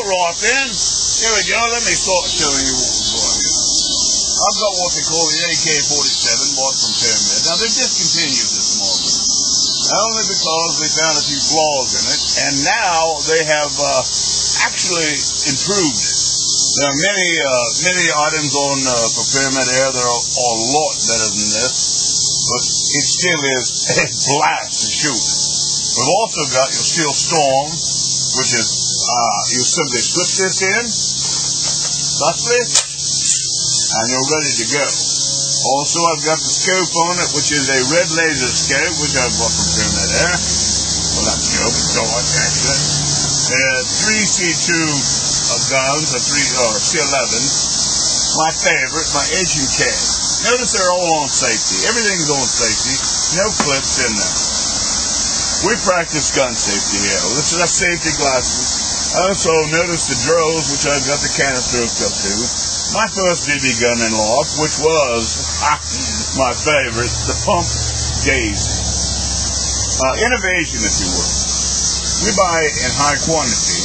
right then. Here we go. Let me start showing you what we're going on. I've got what they call the AK-47 bought from Pyramid. Now they discontinued this model, only because they found a few flaws in it, and now they have actually improved it. There are many items on for Pyramid Air that are a lot better than this, but it still is a blast to shoot. We've also got your Steel Storm, which is you simply slip this in, softly, and you're ready to go. Also, I've got the scope on it, which is a red laser scope, which I bought from Pyramid Air. Well, not scope, it's dodge, actually. 3 C2 guns, or C11. My favorite, my H&K. Notice they're all on safety. Everything's on safety. No clips in them. We practice gun safety here. This is our safety glasses. Also, notice the drills, which I've got the canister hooked up to. My first BB gun in lock, which was my favorite, the Pump Daisy. Innovation, if you will. We buy in high quantity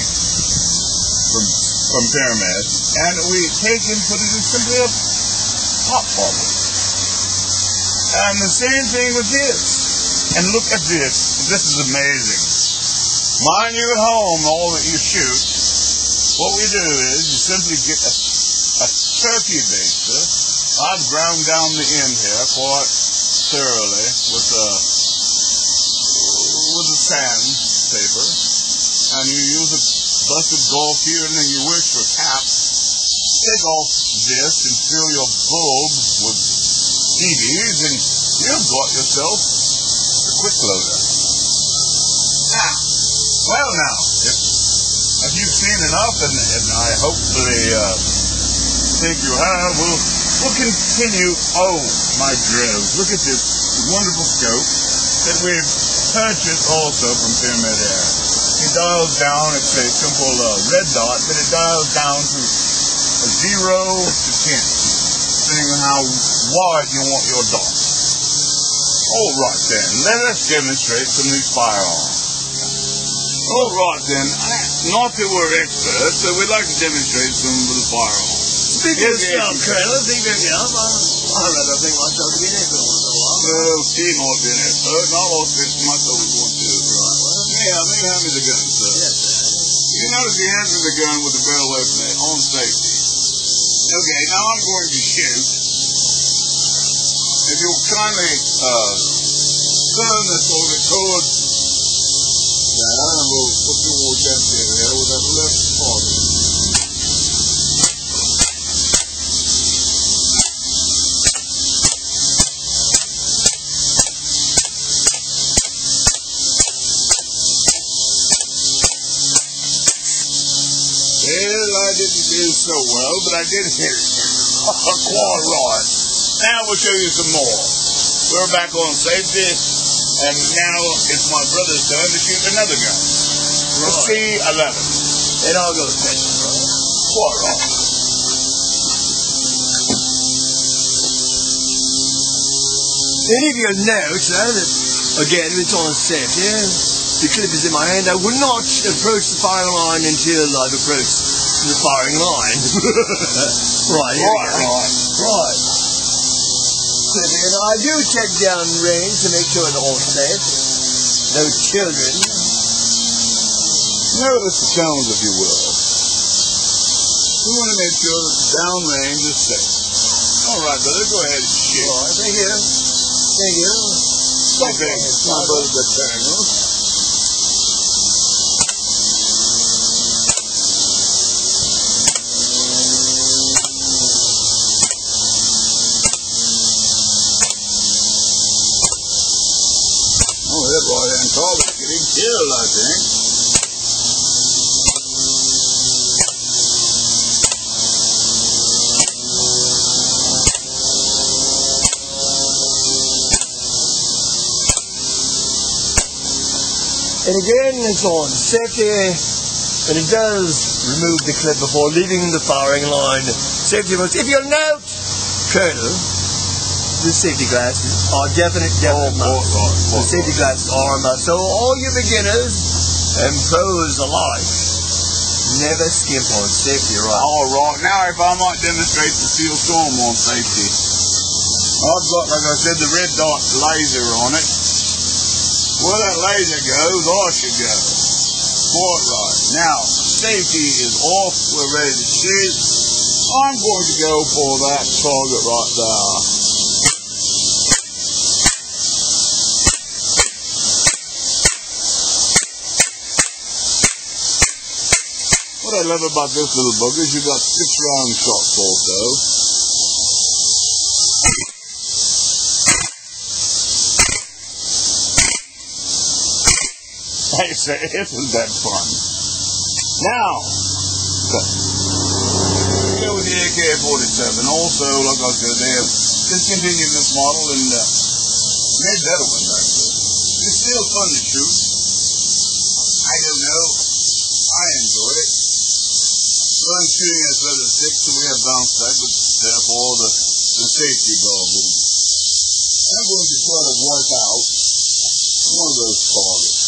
from Pyramid, and we take and put it in simply a pop bubble. And the same thing with this. And look at this. This is amazing. Mind you at home, all that you shoot, what we do is you simply get a turkey baster. I've ground down the end here quite thoroughly with a sandpaper, and you use a busted golf here, and then you wish for caps. Take off this and fill your bulb with CDs, and you've got yourself a quick loader. Well now, if you've seen enough, and I hopefully think you have, we'll continue. Oh, my drills. Look at this wonderful scope that we've purchased also from Pyramid Air. It dials down, it's a simple red dot, but it dials down to 0 to 10, depending on how wide you want your dot. All right then, let us demonstrate some of these firearms. All right then, not that we're experts, but we'd like to demonstrate some of the firearms. Think of yourself, Colonel. Think of yourself. I'd rather think myself to be an expert once in a while. Well, Steve might be an expert, and I'll also myself as one too. Right, well, yeah, may hand me the gun, sir. Yes, sir. You notice the hand of the gun with the barrel open it, on safety. Okay, now I'm going to shoot. If you'll kindly turn this over towards that, and we'll put your more gently in there with that left part. Well, I didn't do so well, but I did hit it. Quite right. Now we'll show you some more. We're back on safety, and now it's my brother's turn to shoot another gun. The C11. It all goes fishing, brother. Quite right. Any of you note, sir, that again it's on safety. The clip is in my hand. I will not approach the firing line until I've approached the firing line. Right. And I do check down range to make sure it's all safe. No children. Notice the tones, if you will. We want to make sure that the downrange is safe. All right, brother, go ahead and shoot. All right, thank you. Thank you. Okay, my brother's the colonel. Oh, that boy and call is getting killed, I think. And again, it's on safety, and it does remove the clip before leaving the firing line. Safety must. If you'll note, Colonel, the safety glasses are definite must. The safety glasses are a must. So all you beginners and pros alike, never skimp on safety, right? All right. Now, if I might demonstrate the steel storm on safety. I've got, like I said, the red dot laser on it. Where that laser goes, I should go. Quite right. Now, safety is off. We're ready to shoot. I'm going to go for that target right there. What I love about this little book is you've got 6 round shots also. I say, isn't that fun? Now, go with the AK-47. Also, like I said, they have discontinued this model and made better ones actually. It's still fun to shoot. I don't know. I enjoy it. Well, I'm shooting at leather 6, so we have bounce back, but therefore the safety goggles. I'm going to try to wipe out one of those targets.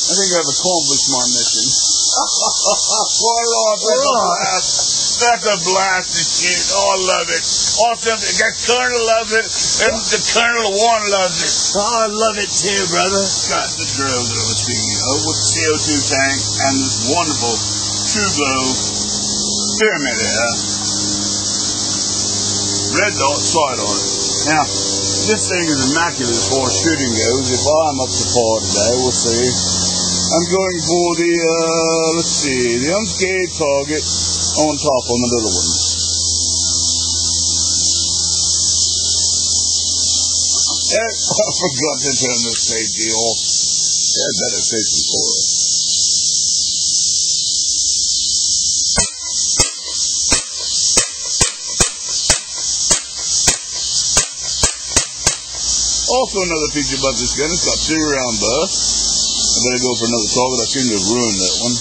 I think I've accomplished my mission. That's a blast to shoot. Oh, I love it. Awesome. The Colonel loves it, and the Colonel One loves it. Oh, I love it too, brother. Got the drill that I was speaking of with the CO2 tank and this wonderful True Glow pyramid air. Red dot sight on it. Now, this thing is immaculate as far as shooting goes. If I'm up to par today, we'll see. I'm going for the, let's see, the unscathed target on top on the little one. I forgot to turn the safety off. Yeah, better safety for it. Also, another feature about this gun, it's got 0 round burst. I better go for another target. I seem to have ruined that one.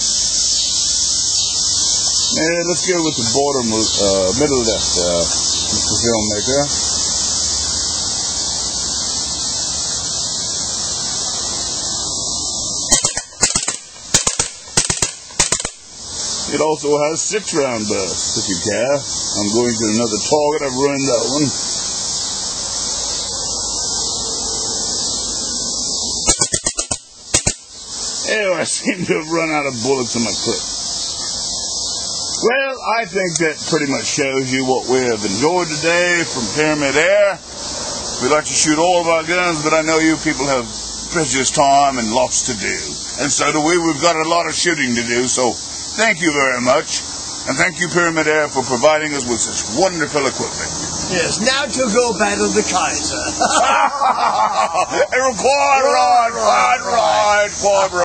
And let's go with the bottom, middle left, Mr. Filmmaker. It also has 6 round bursts, if you care. I'm going to another target. I've ruined that one. Oh, I seem to have run out of bullets in my clip. Well, I think that pretty much shows you what we have enjoyed today from Pyramid Air. We like to shoot all of our guns, but I know you people have precious time and lots to do. And so do we. We've got a lot of shooting to do, so thank you very much. And thank you, Pyramid Air, for providing us with such wonderful equipment. Yes, now to go battle the Kaiser. Quad ride.